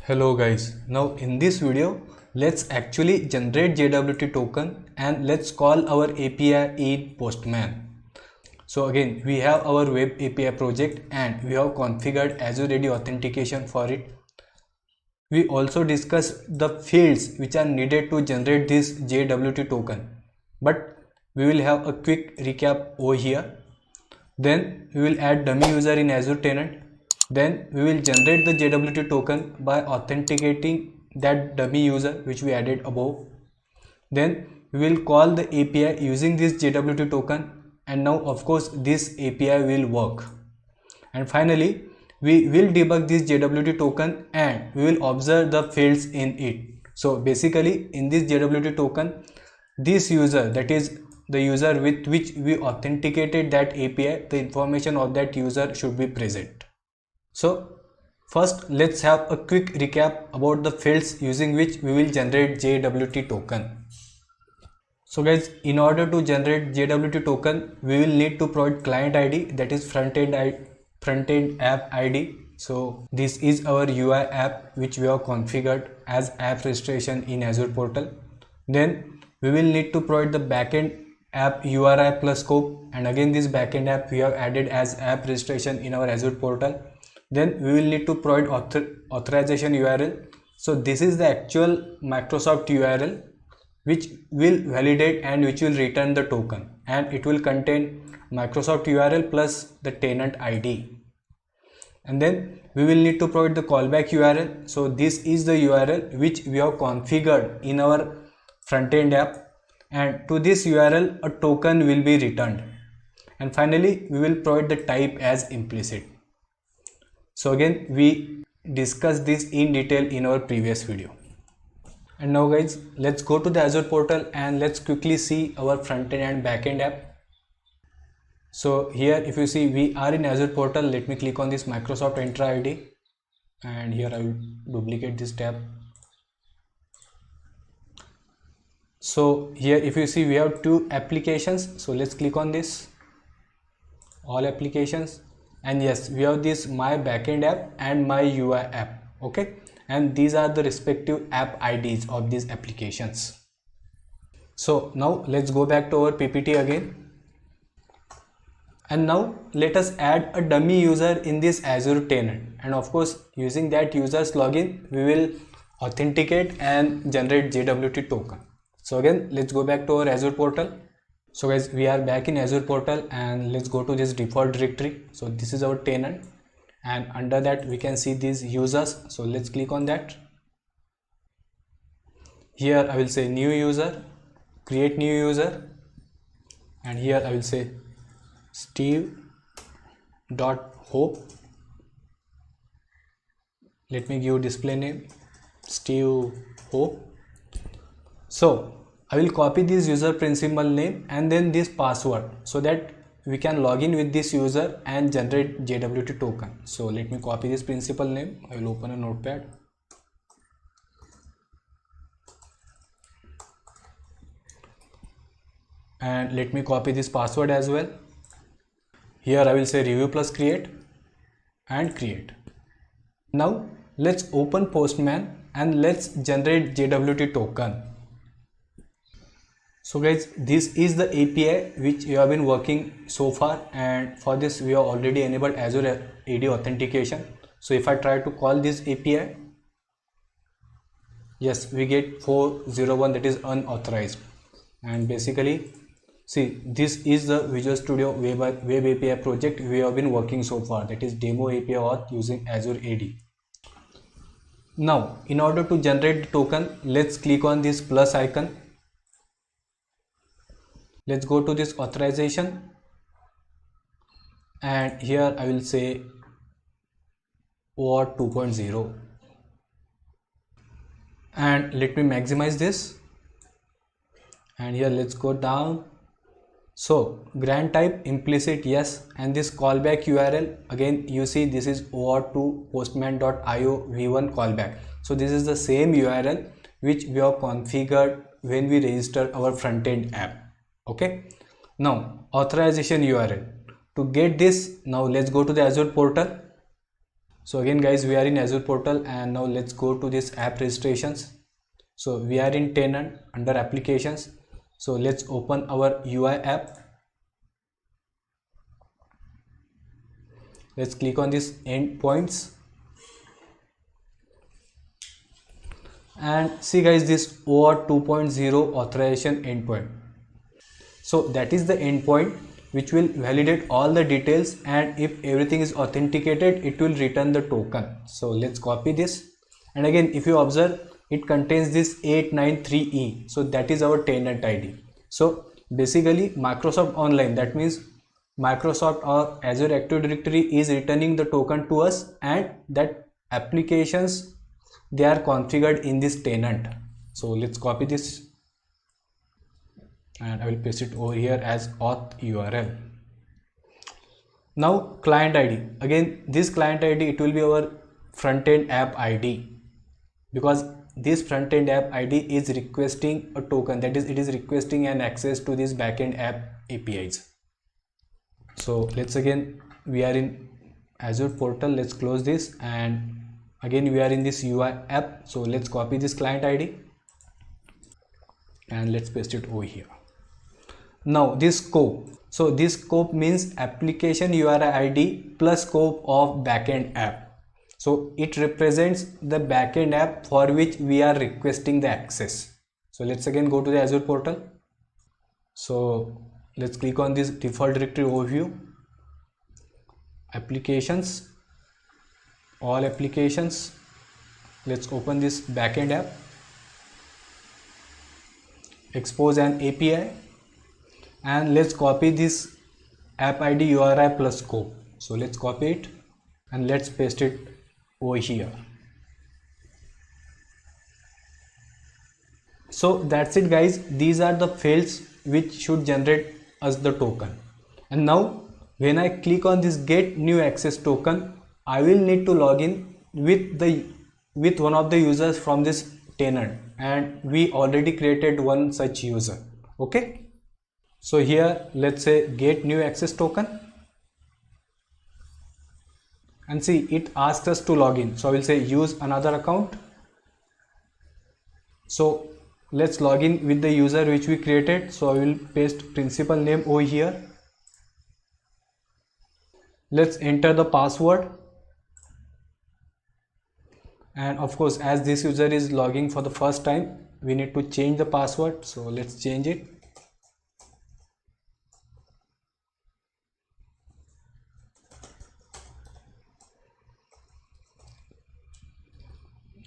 Hello guys, now in this video let's actually generate JWT token and let's call our API in Postman. So again we have our web API project and we have configured Azure AD Authentication for it. We also discussed the fields which are needed to generate this JWT token, but we will have a quick recap over here. Then we will add dummy user in Azure Tenant. Then we will generate the JWT token by authenticating that dummy user which we added above. Then we will call the API using this JWT token, and now of course this API will work. And finally we will debug this JWT token and we will observe the fields in it. So basically in this JWT token, this user, that is the user with which we authenticated that API, the information of that user should be present. So first let's have a quick recap about the fields using which we will generate JWT token. So guys, in order to generate JWT token, we will need to provide client ID, that is front-end app ID. So this is our UI app which we have configured as app registration in Azure portal. Then we will need to provide the backend app URI plus scope, and again this backend app we have added as app registration in our Azure portal. Then we will need to provide authorization URL. So this is the actual Microsoft URL which will validate and which will return the token, and it will contain Microsoft URL plus the tenant ID. And then we will need to provide the callback URL. So this is the URL which we have configured in our front-end app, and to this URL a token will be returned. And finally we will provide the type as implicit. So again we discussed this in detail in our previous video. And now guys, let's go to the Azure portal and let's quickly see our front-end and back-end app. So here if you see we are in Azure portal, let me click on this Microsoft Entra ID, and here I will duplicate this tab. So here if you see we have two applications, so let's click on this all applications, and yes, we have this my backend app and my UI app. Okay, and these are the respective app IDs of these applications. So now let's go back to our PPT again. And now let us add a dummy user in this Azure tenant, and of course using that user's login we will authenticate and generate JWT token. So again let's go back to our Azure portal. So guys, we are back in Azure portal and let's go to this default directory. So this is our tenant, and under that we can see these users. So let's click on that. Here I will say new user, create new user, and here I will say Steve.hope. Let me give display name Steve Hope. So I will copy this user principal name and then this password so that we can log in with this user and generate JWT token. So let me copy this principal name. I will open a notepad. And let me copy this password as well. Here I will say review plus create and create. Now let's open Postman and let's generate JWT token. So guys, this is the API which we have been working so far, and for this we have already enabled Azure AD Authentication. So if I try to call this API, yes, we get 401, that is unauthorized. And basically see, this is the Visual Studio web API project we have been working so far, that is demo API auth using Azure AD. Now in order to generate the token, let's click on this plus icon. Let's go to this authorization, and here I will say OAuth 2.0, and let me maximize this, and here let's go down. So grant type implicit, yes, and this callback URL, again you see this is OAuth2 postman.io v1 callback. So this is the same URL which we have configured when we register our front-end app. Okay, now authorization URL. To get this, now let's go to the Azure portal. So again guys, we are in Azure portal, and now let's go to this app registrations. So we are in tenant under applications. So let's open our UI app. Let's click on this endpoints, and see guys, this OAuth 2.0 authorization endpoint. So that is the endpoint which will validate all the details, and if everything is authenticated, it will return the token. So let's copy this, and again if you observe, it contains this 893E. So that is our tenant ID. So basically Microsoft Online, that means Microsoft or Azure Active Directory is returning the token to us, and that applications, they are configured in this tenant. So let's copy this, and I will paste it over here as auth URL. Now client ID, again this client ID, it will be our front-end app ID, because this front-end app ID is requesting a token, that is, it is requesting an access to this backend app APIs. So let's, again we are in Azure portal, let's close this, and again we are in this UI app. So let's copy this client ID and let's paste it over here. Now this scope, so this scope means application URI ID plus scope of backend app. So it represents the backend app for which we are requesting the access. So let's again go to the Azure portal. So let's click on this default directory overview, applications, all applications. Let's open this backend app, expose an API, and let's copy this app ID URI plus scope. So let's copy it and let's paste it over here. So that's it guys, these are the fields which should generate us the token. And now when I click on this get new access token, I will need to log in with one of the users from this tenant, and we already created one such user. Okay, so here let's say get new access token, and see it asks us to log in. So I will say use another account. So let's log in with the user which we created. So I will paste principal name over here. Let's enter the password, and of course as this user is logging for the first time, we need to change the password. So let's change it.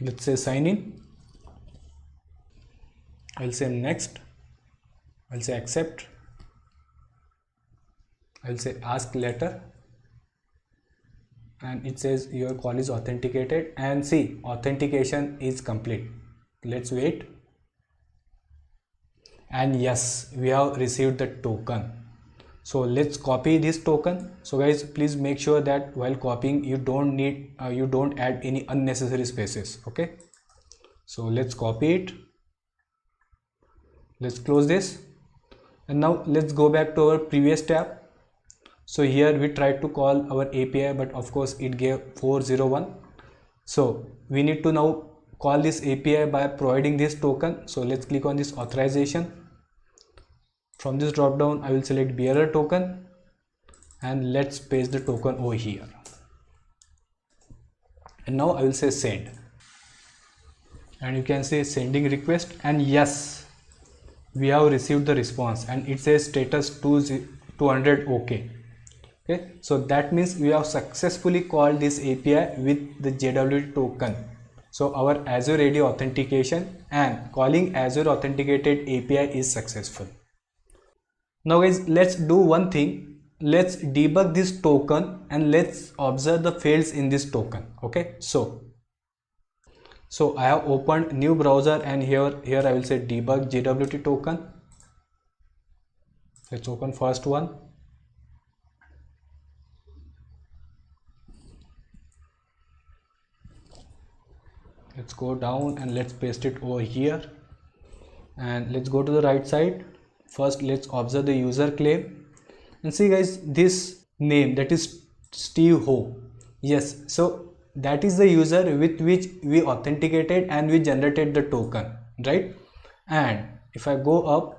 Let's say sign in. I'll say next, I'll say accept, I'll say ask later, and it says your call is authenticated, and see authentication is complete. Let's wait, and yes, we have received the token. So let's copy this token. So guys, please make sure that while copying you don't add any unnecessary spaces. Okay, so let's copy it, let's close this, and now let's go back to our previous tab. So here we tried to call our API, but of course it gave 401. So we need to now call this API by providing this token. So let's click on this authorization. From this drop down, I will select bearer token, and let's paste the token over here. And now I will say send, and you can say sending request, and yes, we have received the response, and it says status 200 OK. Okay, so that means we have successfully called this API with the JWT token. So our Azure AD authentication and calling Azure Authenticated API is successful. Now guys, let's do one thing. Let's debug this token and let's observe the fields in this token. Okay, so I have opened new browser, and here I will say debug JWT token. Let's open first one. Let's go down and let's paste it over here, and let's go to the right side. First let's observe the user claim, and see guys, this name, that is Steve Ho. Yes, so that is the user with which we authenticated and we generated the token, right? And if I go up,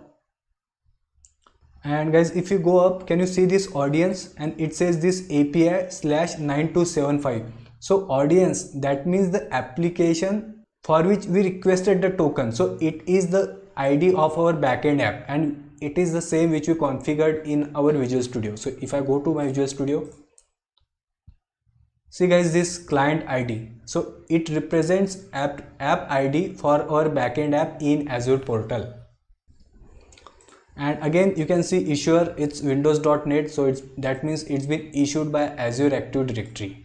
and guys, if you go up, can you see this audience? And it says this API/9275. So audience, that means the application for which we requested the token. So it is the ID of our backend app, and it is the same which we configured in our Visual Studio. So if I go to my Visual Studio, see guys, this client ID, so it represents app ID for our backend app in Azure portal. And again, you can see issuer, it's windows.net, so that means it's been issued by Azure Active Directory.